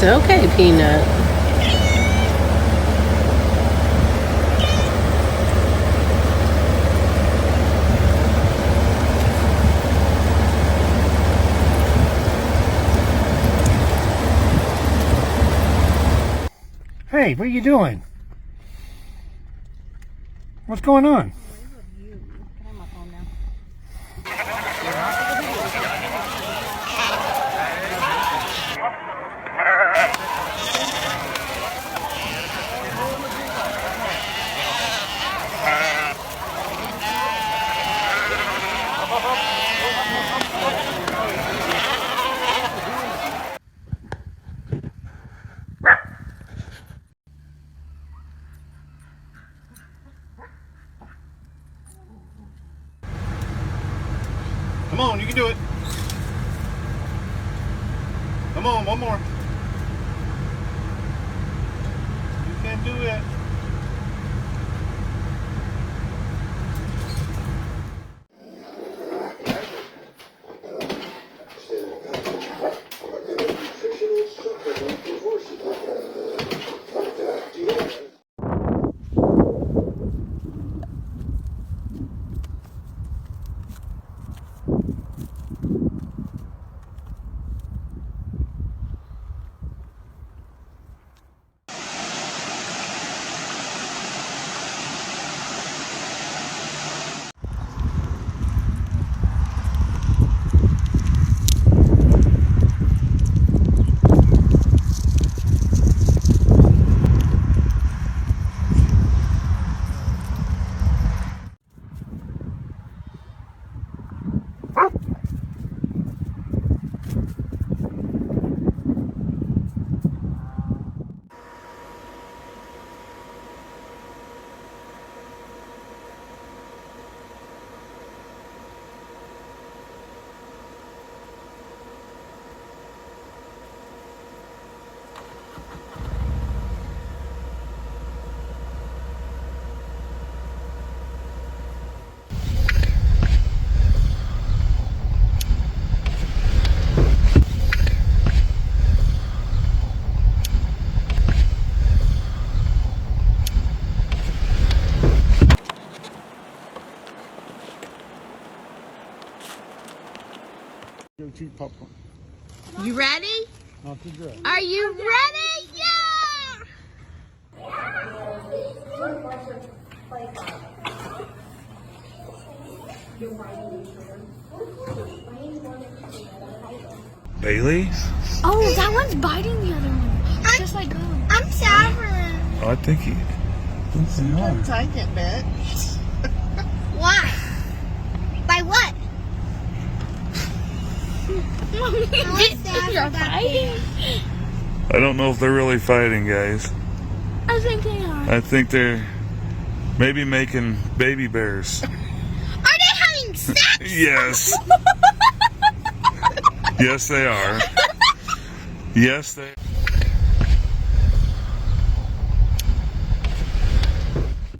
It's okay, Peanut. Hey, what are you doing? What's going on? Come on, you can do it. Come on, one more. You can do it. Go cheap popcorn. You ready? Not too dry. Are you ready? Yeah! Bailey's? Oh, that one's biting the other one. It's just like going. I'm Saffron. Oh, I think he. Sometimes I get bit. Why? By what? You're fighting? I don't know if they're really fighting, guys. I think they are. I think they're maybe making baby bears. Are they having sex? Yes. Yes, they are. Yes, they.